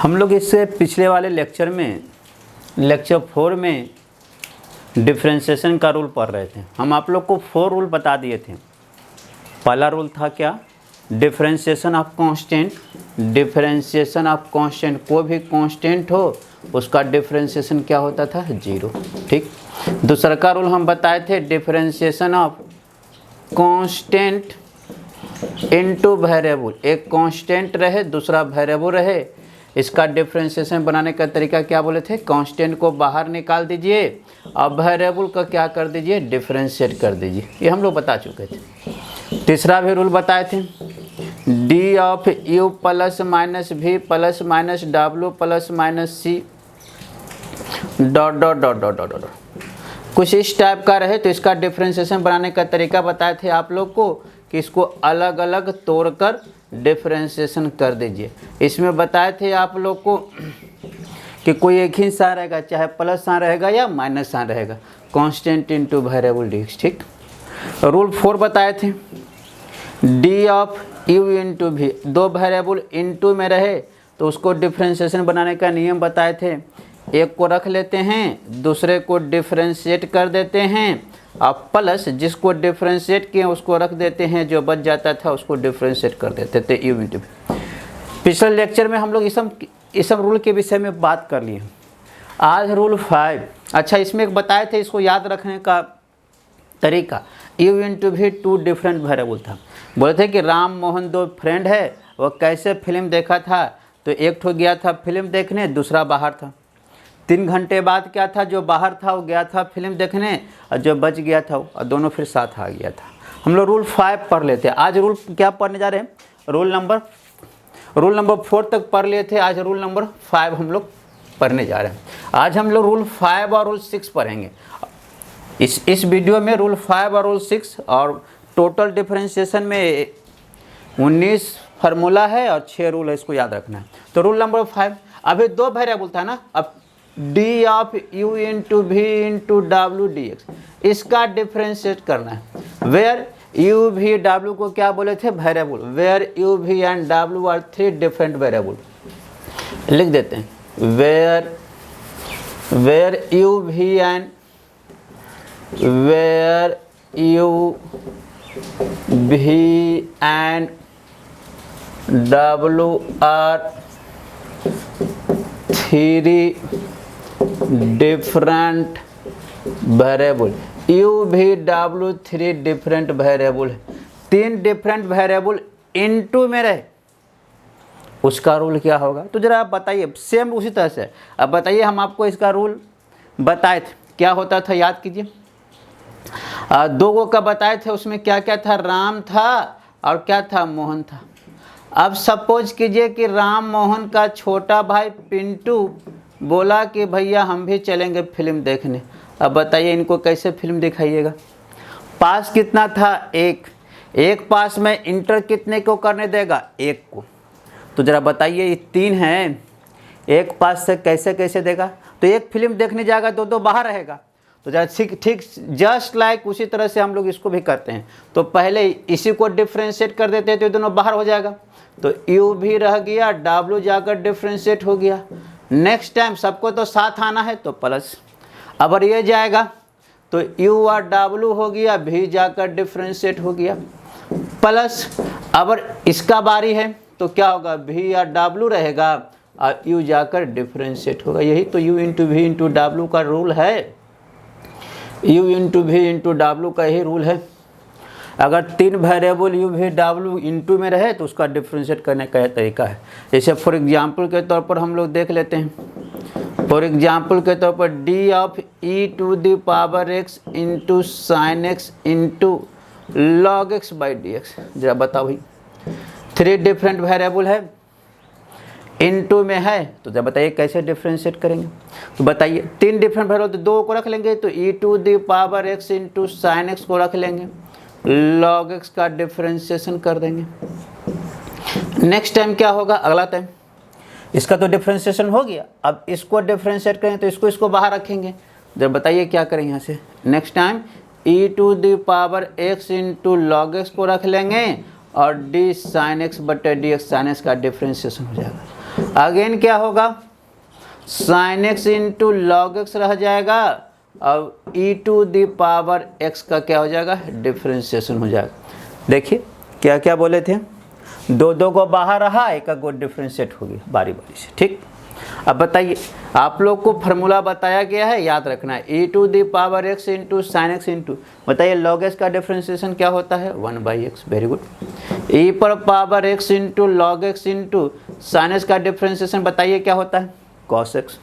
हम लोग इससे पिछले वाले लेक्चर में लेक्चर 4 में डिफरेंशिएशन का रूल पढ़ रहे थे। हम आप लोग को 4 रूल बता दिए थे। पहला रूल था क्या? Differentiation of constant. Differentiation of constant, कोई भी कांस्टेंट हो उसका डिफरेंशिएशन क्या होता था? 0। ठीक। दूसरा का रूल हम बताए थे differentiation of constant into variable. एक कांस्टेंट रहे दूसरा वेरिएबल रहे, इसका डिफरेंशिएशन बनाने का तरीका क्या बोले थे? कांस्टेंट को बाहर निकाल दीजिए और वेरिएबल का क्या कर दीजिए? डिफरेंशिएट कर दीजिए। ये हम लोग बता चुके थे। तीसरा भी रूल बताए थे, D of U plus minus V plus minus W plus minus C dot dot dot dot dot dot कुछ इस टाइप का रहे तो इसका डिफरेंशिएशन बनाने का तरीका बताए थे आप लोग को कि इसको अलग अलग तोड़कर डिफरेंशिएशन कर दीजिए। इसमें बताए थे आप लोग को कि कोई एक ही साइन रहेगा, चाहे प्लस साइन रहेगा या माइनस साइन रहेगा, कांस्टेंट इनटू वेरिएबल डीएक्स। ठीक। रूल 4 बताए थे, D of U into V, दो वेरिएबल इंटू में रहे तो उसको डिफरेंशिएशन बनाने का नियम बताए थे। एक को रख लेते हैं, दूसरे को डिफरेंशिएट कर देते हैं और प्लस जिसको डिफरेंशिएट किए उसको रख देते हैं, जो बच जाता था उसको डिफरेंशिएट कर देते थे यू इंटू वी। पिछले लेक्चर में हम लोग इस सब रूल के विषय में बात कर लिए। आज रूल 5। अच्छा, इसमें एक बताए थे, इसको याद रखने का तरीका, U into V two different variable था। बोले थे कि राम मोहन दो फ्रेंड है, वो कैसे फिल्म देखा था? तो एक ठो गया था फिल्म देखने, दूसरा बाहर था। 3 घंटे बाद क्या था? जो बाहर था वो गया था फिल्म देखने और जो बच गया था और दोनों फिर साथ आ गया था। हम लोग रूल 5 पढ़ लेते हैं। आज रूल क्या पढ़ने जा रहे हैं? रूल नंबर 4 तक पढ़ लिए थे, आज रूल नंबर 5 हम लोग पढ़ने जा रहे हैं। आज हम लोग रूल 5 और रूल 6 पढ़ेंगे। इस वीडियो में रूल 5 और रूल 6 और टोटल डिफरेंशिएशन में 19 फार्मूला है और 6 रूल है, इसको याद रखना है। तो रूल नंबर 5, अभी 2 वेरिएबल था ना, अब D of U into V into W D X, इसका डिफरेंशिएट करना है। वेयर यू वी डब्ल्यू को क्या बोले थे? Variable. Where U V and W are 3 different variable. लिख देते हैं, where U V and where U V and W are 3 different variable. U V W 3 different variable है। 3 डिफरेंट वेरिएबल इनटू में रहे, उसका रूल क्या होगा? तो जरा आप बताइए, सेम उसी तरह से। अब बताइए, हम आपको इसका रूल बताए थे, क्या होता था याद कीजिए। 2 का बताए थे, उसमें क्या क्या था? राम था और क्या था? मोहन था। अब सपोज कीजिए कि राम मोहन का छोटा भाई पिंटू बोला कि भैया हम भी चलेंगे फिल्म देखने। अब बताइए इनको कैसे फिल्म दिखाइएगा? पास कितना था? 1 पास में इंटर कितने को करने देगा? 1 को। तो ज़रा बताइए, ये 3 हैं, 1 पास से कैसे कैसे देगा? तो एक फिल्म देखने जाएगा तो 2 बाहर रहेगा। तो जरा ठीक जस्ट लाइक उसी तरह से हम लोग इसको भी करते हैं। तो पहले इसी को डिफरेंशिएट कर देते हैं तो ये दोनों बाहर हो जाएगा, तो यू भी रह गया, डब्ल्यू जाकर डिफरेंशिएट हो गया। नेक्स्ट टाइम सबको तो साथ आना है तो प्लस, अब ये जाएगा तो यू और डब्ल्यू हो गया, भी जाकर डिफरेंशिएट हो गया, प्लस अब इसका बारी है तो क्या होगा? भी और डब्ल्यू रहेगा और यू जाकर डिफरेंशिएट होगा। यही तो U into V into W का रूल है। U into V into W का यही रूल है। अगर 3 variable U V W into में रहे तो उसका डिफरेंशिएट करने का तरीका है। जैसे फॉर एग्जांपल के तौर पर हम लोग देख लेते हैं। फॉर एग्जांपल के तौर पर D of E to the power x into sine x into log X by D X. जरा बताओ भाई, 3 डिफरेंट वेरिएबल है, इनटू में है, तो जब बताइए कैसे डिफरेंशिएट करेंगे? तो बताइए 3 डिफरेंट वेरिएबल, तो 2 को रख लेंगे तो e to the power x into sine x को रख लेंगे, लॉग एक्स का डिफरेंशिएशन कर देंगे। नेक्स्ट टाइम क्या होगा? अगला टाइम इसका तो डिफरेंशिएशन हो गया, अब इसको डिफरेंशिएट करेंगे तो इसको बाहर रखेंगे। जब बताइए क्या करें यहाँ से? Next time E to the power x into log X को रख लेंगे और डी साइन एक्स बटे डी एक्स साइन एक्स का डिफरेंशिएशन हो जाएगा। अगेन क्या होगा, sine x into log X रह जाएगा, अब E to the power x का क्या हो जाएगा, डिफ्रेंशिएशन हो जाएगा। देखिए क्या क्या बोले थे, दो दो को बाहर रहा, एक को डिफ्रेंशिएट हो गया बारी बारी से। ठीक, अब बताइए, आप लोग को फार्मूला बताया गया है, याद रखना है, e to the power x into sine x into, बताइए लॉग एक्स का डिफ्रेंशिएशन क्या होता है, 1/x। Very good. ई पर power x into log x into sine x का डिफ्रेंशिएशन बताइए क्या होता है, कॉस एक्स।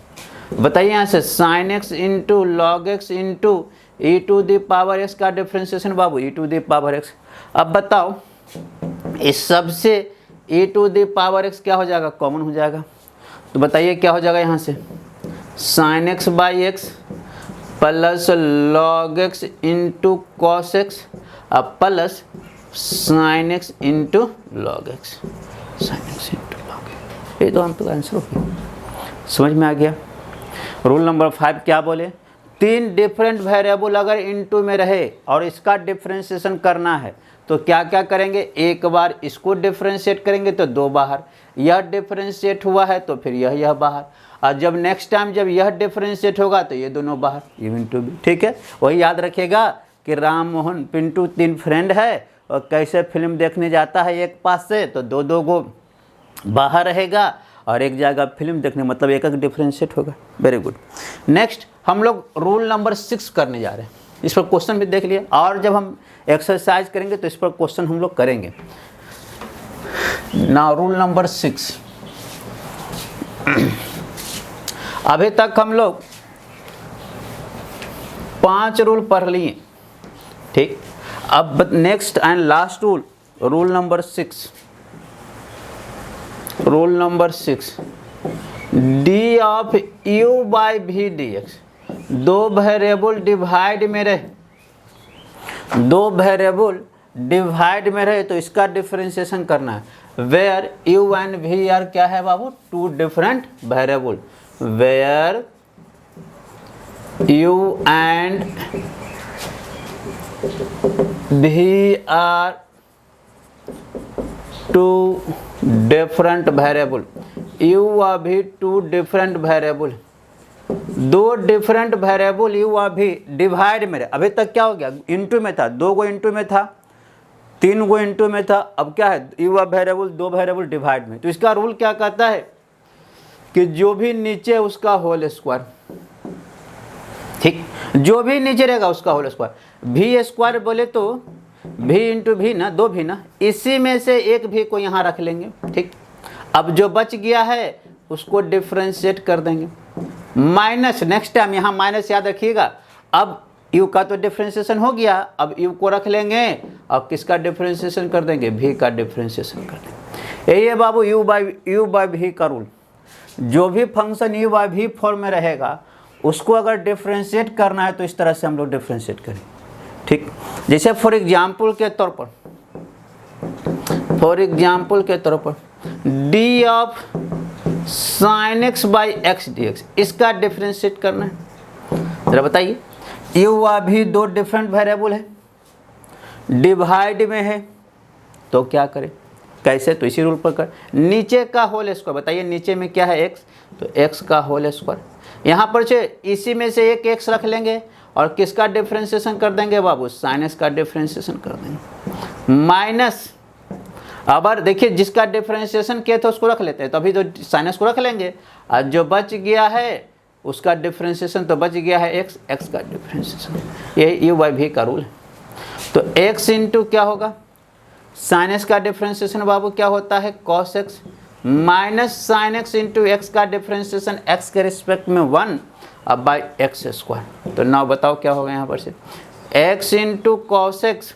बताइए यहाँ से sine x into log x into e to the power x का डिफ्रेंशिएशन बाबू e to the power x. अब बताओ इस सब से ई टू द पावर एक्स क्या हो जाएगा, कॉमन हो जाएगा, तो बताइए क्या हो जाएगा यहाँ से, sine x by x plus log x into cos x अब plus sine x into log x, sine x into log x. ये तो हम तो आंसर हो गया, समझ में आ गया। रूल नंबर 5 क्या बोले, 3 डिफरेंट वेरिएबल अगर इनटू में रहे और इसका डिफ्रेंशिएशन करना है तो क्या क्या करेंगे, एक बार इसको डिफ्रेंशिएट करेंगे तो 2 बाहर, यह डिफ्रेंशिएट हुआ है तो फिर यह बाहर, और जब नेक्स्ट टाइम जब यह डिफ्रेंशिएट होगा तो ये दोनों बाहर, ये इंटू भी। ठीक है, वही याद रखिएगा कि राम मोहन पिंटू 3 फ्रेंड है और कैसे फिल्म देखने जाता है एक पास से, तो 2 को बाहर रहेगा और एक जगह फिल्म देखने, मतलब एक डिफ्रेंशिएट होगा। Very good. नेक्स्ट हम लोग रूल नंबर 6 करने जा रहे हैं, इस पर क्वेश्चन भी देख लिए, और जब हम एक्सरसाइज करेंगे तो इस पर क्वेश्चन हम लोग करेंगे। नाउ रूल नंबर 6, अभी तक हम लोग 5 रूल पढ़ लिए। ठीक, अब next and last rule, rule number 6, rule number 6, D of U by V D X, 2 variable divide में रहे, 2 वेरिएबल डिवाइड में रहे तो इसका डिफरेंशिएशन करना है। Where U and V are क्या है बाबू, 2 different variable, where U and V are 2 different variable, U और भी 2 different variable, 2 different variable U और भी डिवाइड में रहे। अभी तक क्या हो गया, इनटू में था, 2 को इनटू में था, 3 को इनटू में था, अब क्या है, यू और वेरिएबल 2 वेरिएबल डिवाइड में। तो इसका रूल क्या कहता है कि जो भी नीचे उसका होल स्क्वायर, ठीक, जो भी नीचे रहेगा उसका होल स्क्वायर। वी स्क्वायर बोले तो भी इंटू भी ना, 2 भी ना, इसी में से एक भी को यहाँ रख लेंगे। ठीक, अब जो बच गया है उसको डिफ्रेंशिएट कर देंगे, माइनस, नेक्स्ट टाइम यहाँ माइनस याद रखिएगा। अब u का तो डिफ्रेंशिएशन हो गया, अब u को रख लेंगे और किसका डिफ्रेंशिएशन कर देंगे, v का डिफ्रेंशिएशन कर देंगे। यही है बाबू u बाई v का रूल। जो भी function u by v form में रहेगा उसको अगर डिफ्रेंशिएट करना है तो इस तरह से हम लोग डिफ्रेंशिएट करें। ठीक, जैसे फॉर एग्जाम्पल के तौर पर, D of sine x by x D X, इसका डिफ्रेंशिएट करना है। जरा बताइए, यू अभी 2 डिफरेंट वेरिएबल है, डिवाइड में है, तो क्या करें, कैसे, तो इसी रूल पर कर, नीचे का होल स्क्वायर, बताइए नीचे में क्या है x, तो x का होल स्क्वायर, यहाँ पर से इसी में से एक x रख लेंगे और किसका डिफ्रेंशिएशन कर देंगे बाबू, साइन एक्स का डिफ्रेंशिएशन कर देंगे, माइनस, अब देखिए जिसका डिफ्रेंशिएशन किया था उसको रख लेते हैं, तो अभी तो साइन एक्स को रख लेंगे, और जो बच गया है उसका डिफ्रेंशिएशन तो बच गया है x, x का डिफ्रेंशिएशन, ये यू बाई भी का रूल है। तो x इंटू क्या होगा, साइन एक्स का डिफ्रेंशिएशन बाबू क्या होता है, cos x, minus sine x into x का डिफ्रेंशिएशन x के रिस्पेक्ट में 1 अब बाई एक्स स्क्वायर। तो नाउ बताओ क्या होगा यहाँ पर से, x into cos x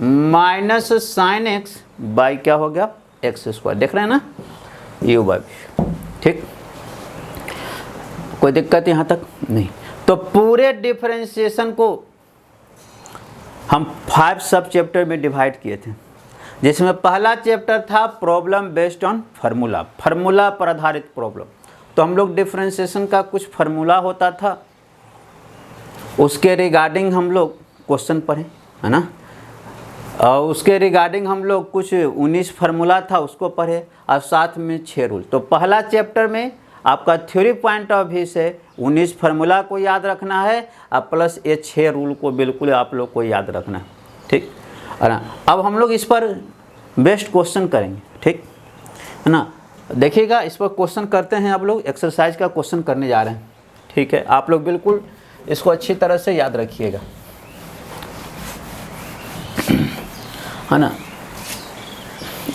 minus sign x by क्या हो गया, एक्स स्क्वायर। देख रहे हैं ना, यू बाई भी। ठीक, कोई दिक्कत यहाँ तक नहीं। तो पूरे डिफरेंशिएशन को हम 5 सब चैप्टर में डिवाइड किए थे, जिसमें पहला चैप्टर था problem based on formula, formula पर आधारित प्रॉब्लम। तो हम लोग डिफरेंशिएशन का कुछ फार्मूला होता था, उसके रिगार्डिंग हम लोग क्वेश्चन पढ़े, है ना। और उसके रिगार्डिंग हम लोग कुछ 19 फार्मूला था उसको पढ़े और साथ में 6 रूल। तो पहला चैप्टर में आपका थ्योरी पॉइंट ऑफ व्यू से 19 फार्मूला को याद रखना है और प्लस ये 6 रूल को बिल्कुल आप लोग को याद रखना है, ठीक है ना। अब हम लोग इस पर बेस्ट क्वेश्चन करेंगे, ठीक है ना। देखिएगा इस पर क्वेश्चन करते हैं, आप लोग एक्सरसाइज का क्वेश्चन करने जा रहे हैं, ठीक है। आप लोग बिल्कुल इसको अच्छी तरह से याद रखिएगा, है ना।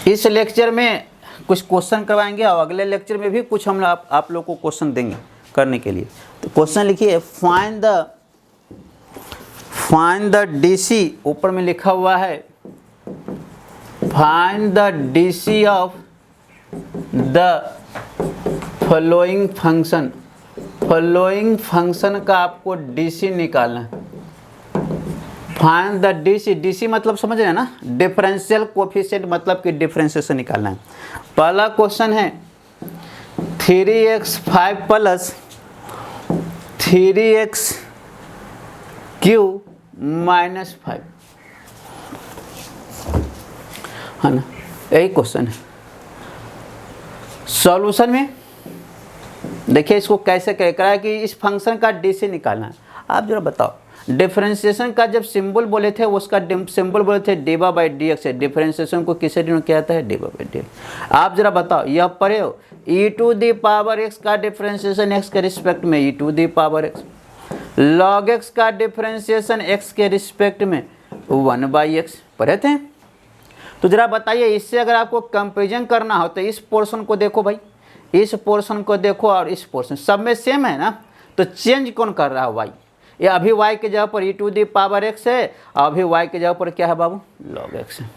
इस लेक्चर में कुछ क्वेश्चन करवाएंगे और अगले लेक्चर में भी कुछ हम आप लोग को क्वेश्चन देंगे करने के लिए। तो क्वेश्चन लिखिए, फाइंड द डीसी, ऊपर में लिखा हुआ है find the DC of the following function. Following function का आपको डीसी निकालना है। फाइंड द डीसी, डीसी मतलब समझ रहे हैं ना, डिफरेंशियल कोफिशिएंट मतलब कि डिफरेंशिएशन निकालना है। पहला क्वेश्चन है 3x5 प्लस 3x³ माइनस 5, है ना, यही क्वेश्चन है। सॉल्यूशन में देखिए इसको कैसे कह रहा है कि इस फंक्शन का डीसी निकालना है। आप जरा बताओ, डिफरेंशिएशन का जब सिंबल बोले थे उसका सिंबल बोले थे डीवा बाई डी एक्स है। डिफरेंशिएशन को किसे डिनोट किया जाता है? Diva by D x. आप जरा बताओ, यह पढ़े हो e⁻x का डिफरेंशिएशन x के रिस्पेक्ट में e⁻x, log x का डिफरेंशिएशन x के रिस्पेक्ट में 1/x पढ़े थे। तो जरा बताइए, इससे अगर आपको कंपेरिजन करना हो तो इस पोर्शन को देखो भाई, इस पोर्शन को देखो और इस पोर्शन, सब में सेम है ना, तो चेंज कौन कर रहा है? y। ये अभी y के जगह पर e⁻x है, अभी y के जगह पर क्या है बाबू? log x है।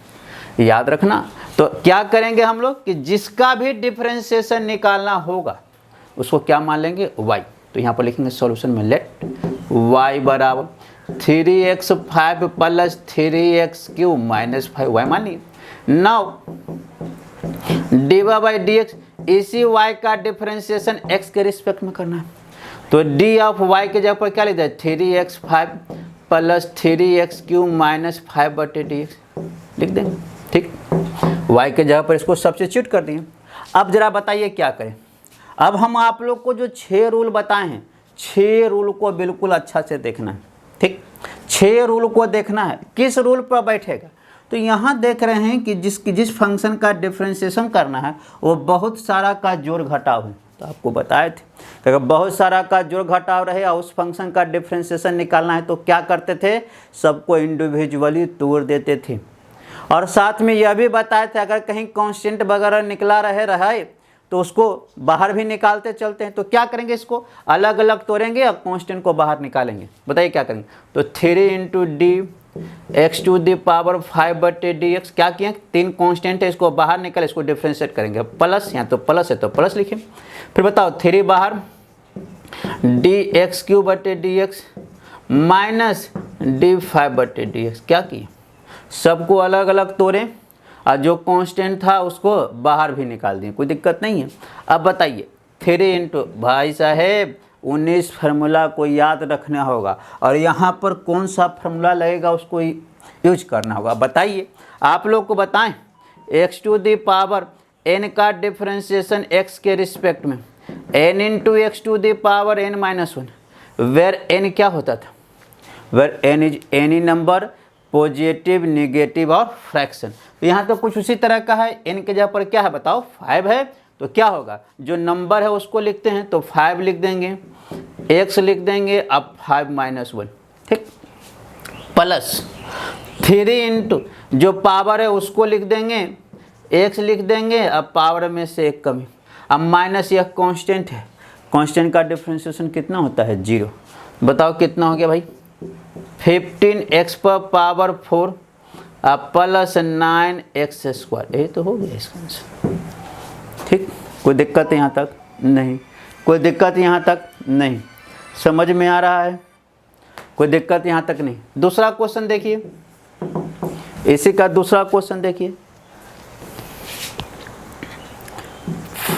याद रखना। तो क्या करेंगे हम लोग कि जिसका भी डिफरेंशिएशन निकालना होगा उसको क्या मान लेंगे? y। तो यहाँ पर लिखेंगे सॉल्यूशन में लेट y बराबर 3x5 plus 3x³ minus 5, y मान लीजिए। Now diva by D x, इसी y का डिफरेंशिएशन x के रिस्पेक्ट में करना है। तो d ऑफ y के जगह पर क्या लिख दें? 3x5 plus 3x³ minus 5/dx लिख देंगे, ठीक। y के जगह पर इसको सब्स्टिट्यूट कर दिए। अब जरा बताइए क्या करें। अब हम आप लोग को जो 6 रूल बताए हैं, 6 रूल को बिल्कुल अच्छा से देखना है, ठीक। 6 रूल को देखना है, किस रूल पर बैठेगा। तो यहाँ देख रहे हैं कि जिस फंक्शन का डिफरेंशिएशन करना है वो बहुत सारा का जोड़ घटाव है। तो आपको बताए थे कि अगर बहुत सारा का जोड़ घटाव रहे और उस फंक्शन का डिफरेंशिएशन निकालना है तो क्या करते थे? सबको इंडिविजुअली तोड़ देते थे। और साथ में यह भी बताए थे अगर कहीं कांस्टेंट वगैरह निकला रहे तो उसको बाहर भी निकालते चलते हैं। तो क्या करेंगे? इसको अलग अलग तोड़ेंगे और कांस्टेंट को बाहर निकालेंगे। बताइए क्या करेंगे? तो 3 × dx⁵/5/dx क्या किए? 3 कांस्टेंट है, इसको बाहर निकाल, इसको डिफरेंशिएट करेंगे। प्लस, यहाँ तो प्लस है तो प्लस लिखे। फिर बताओ 3 बाहर dx³ माइनस d5/dx क्या किए? सबको अलग अलग तोड़ें और जो कांस्टेंट था उसको बाहर भी निकाल दिए, कोई दिक्कत नहीं है। अब बताइए 3 × भाई साहेब 19 फार्मूला को याद रखना होगा और यहाँ पर कौन सा फार्मूला लगेगा उसको यूज करना होगा। बताइए, आप लोग को बताएं, x⁻n का डिफरेंशिएशन x के रिस्पेक्ट में n × x⁻n-1 वेयर n क्या होता था? Where n is any number, positive, negative और फ्रैक्शन। तो यहाँ तो कुछ उसी तरह का है। n के जगह पर क्या है बताओ? 5 है। तो क्या होगा? जो नंबर है उसको लिखते हैं तो 5 लिख देंगे, x लिख देंगे, अब 5-1, ठीक। प्लस 3 × जो पावर है उसको लिख देंगे, x लिख देंगे, अब पावर में से 1 कमी, अब माइनस, यह कांस्टेंट है। कांस्टेंट का डिफरेंशिएशन कितना होता है? 0। बताओ कितना हो गया भाई? 15x⁴ plus 9x²। यही तो हो गया इसका आंसर, ठीक। कोई दिक्कत यहाँ तक नहीं? कोई दिक्कत यहाँ तक नहीं? समझ में आ रहा है? कोई दिक्कत यहाँ तक नहीं? दूसरा क्वेश्चन देखिए, इसी का दूसरा क्वेश्चन देखिए।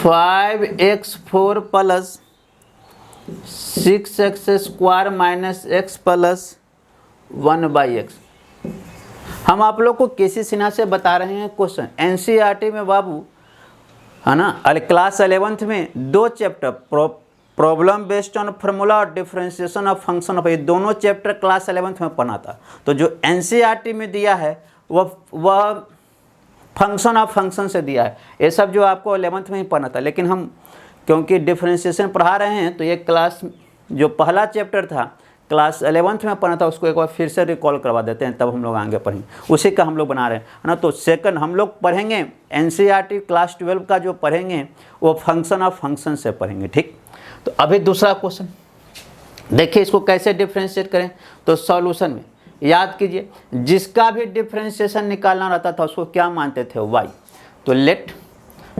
5x4 plus 6x² minus x plus 1/x। हम आप लोग को केसी सिन्हा से बता रहे हैं क्वेश्चन, एनसीईआरटी में बाबू, है ना, क्लास 11th में 2 chapter problem based on formula और डिफरेंशिएशन ऑफ फंक्शन ऑफ, ये दोनों चैप्टर क्लास 11th में पढ़ा था। तो जो एनसीईआरटी में दिया है वह फंक्शन ऑफ फंक्शन से दिया है। ये सब जो आपको 11th में ही पढ़ना था, लेकिन हम क्योंकि डिफरेंशिएशन पढ़ा रहे हैं तो ये क्लास जो पहला चैप्टर था क्लास 11th में पढ़ना था, उसको एक बार फिर से रिकॉल करवा देते हैं, तब हम लोग आगे पढ़ेंगे। उसी का हम लोग बना रहे हैं, है ना। तो सेकंड हम लोग पढ़ेंगे एनसीईआरटी क्लास 12 का जो पढ़ेंगे वो फंक्शन ऑफ फंक्शन से पढ़ेंगे, ठीक। तो अभी दूसरा क्वेश्चन देखिए, इसको कैसे डिफ्रेंशिएट करें। तो सॉल्यूशन में याद कीजिए, जिसका भी डिफ्रेंशिएशन निकालना रहता था उसको क्या मानते थे, y। तो लेट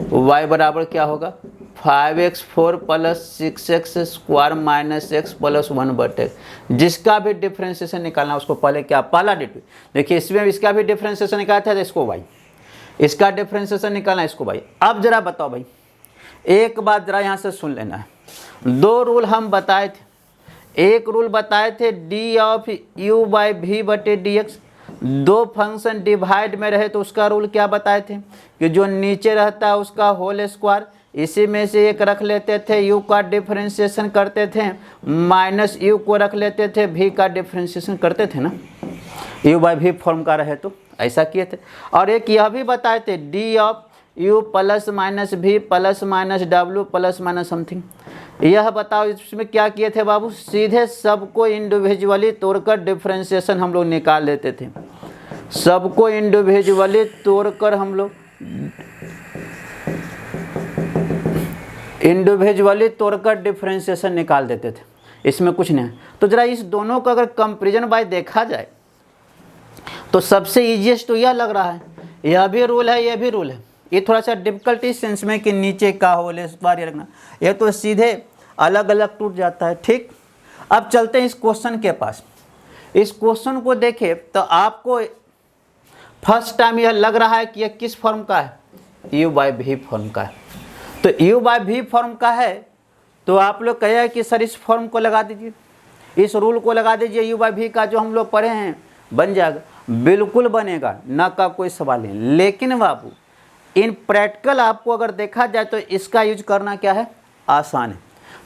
y बराबर क्या होगा, 5x4 plus 6x square minus x plus 1/x। जिसका भी डिफ्रेंशिएशन निकालना उसको पहले क्या, पहला डिट। देखिए इसमें इसका भी डिफ्रेंशिएशन निकाला था तो इसको y, इसका डिफ्रेंशिएशन निकालना इसको y। अब जरा बताओ भाई, एक बात जरा यहाँ से सुन लेना है। 2 रूल हम बताए थे, एक रूल बताए थे D of U by V बटे डी एक्स। 2 फंक्शन डिवाइड में रहे तो उसका रूल क्या बताए थे कि जो नीचे रहता है उसका होल स्क्वायर, इसी में से एक रख लेते थे, यू का डिफरेंशिएशन करते थे, माइनस यू को रख लेते थे, वी का डिफरेंशिएशन करते थे ना, यू बाई वी फॉर्म का रहे तो ऐसा किए थे। और एक यह भी बताए थे D of U plus minus V plus minus W plus minus something. यह बताओ इसमें क्या किए थे बाबू, सीधे सबको इंडिविजुअली तोड़कर डिफरेंशिएशन हम लोग निकाल लेते थे। सबको इंडिविजुअली तोड़कर हम लोग डिफरेंशिएशन निकाल देते थे, इसमें कुछ नहीं है। तो जरा इस दोनों का अगर कंपैरिजन बाय देखा जाए तो सबसे ईजीएस्ट तो यह लग रहा है, यह भी रूल है यह भी रूल है। ये थोड़ा सा डिफिकल्टी सेंस में कि नीचे का होल स्क्वायर ये रखना, ये तो सीधे अलग अलग टूट जाता है, ठीक। अब चलते हैं इस क्वेश्चन के पास। इस क्वेश्चन को देखें तो आपको फर्स्ट टाइम यह लग रहा है कि यह किस फॉर्म का है, यू बाई वी फॉर्म का है। तो यू बाई वी फॉर्म का है तो आप लोग कहे कि सर इस फॉर्म को लगा दीजिए, इस रूल को लगा दीजिए, यू बाई वी का जो हम लोग पढ़े हैं बन जाएगा। बिल्कुल बनेगा, ना का कोई सवाल नहीं। लेकिन बाबू इन प्रैक्टिकल आपको अगर देखा जाए तो इसका यूज करना क्या है, आसान है।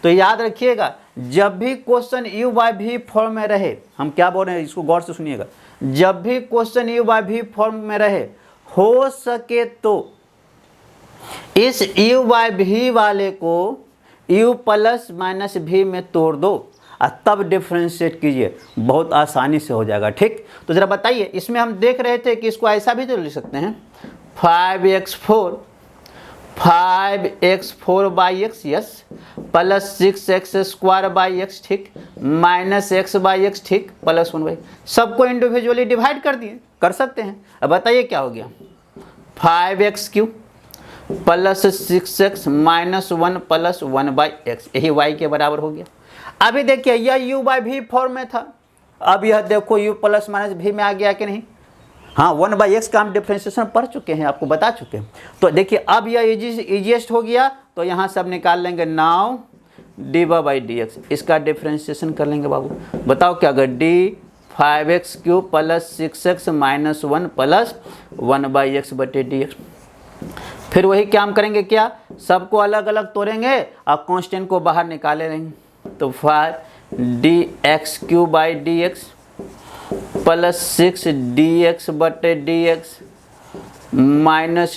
तो याद रखिएगा, जब भी question U by V form में रहे, हम क्या बोल रहे हैं इसको गौर से सुनिएगा, जब भी question U by V form में रहे, हो सके तो इस यू बाई वी वाले को यू प्लस माइनस वी में तोड़ दो और तब डिफ्रेंशिएट कीजिए, बहुत आसानी से हो जाएगा, ठीक। तो जरा बताइए, इसमें हम देख रहे थे कि इसको ऐसा भी तो लिख सकते हैं 5x4 by x, yes, plus 6x square by x, ठीक, माइनस x बाई एक्स, ठीक, प्लस 1/, सबको इंडिविजुअली डिवाइड कर दिए, कर सकते हैं। अब बताइए क्या हो गया, 5x³ plus 6x minus 1 plus 1/x, यही y के बराबर हो गया। अभी देखिए यह यू बाई वी फॉर्म में था, अब यह देखो यू प्लस माइनस वी में आ गया कि नहीं। हाँ, 1/x का हम डिफ्रेंशिएशन पढ़ चुके हैं, आपको बता चुके हैं। तो देखिए अब यह इजीएस्ट हो गया, तो यहाँ सब निकाल लेंगे। Now D by D X, इसका डिफ्रेंशिएशन कर लेंगे बाबू। बताओ क्या अगर D 5x³ plus 6x minus 1 plus 1/x बटे डी एक्स। फिर वही क्या हम करेंगे, क्या सबको अलग अलग तोड़ेंगे और कांस्टेंट को बाहर निकाले रहेंगे। तो 5dx³ by D x plus 6dx बटे डी एक्स माइनस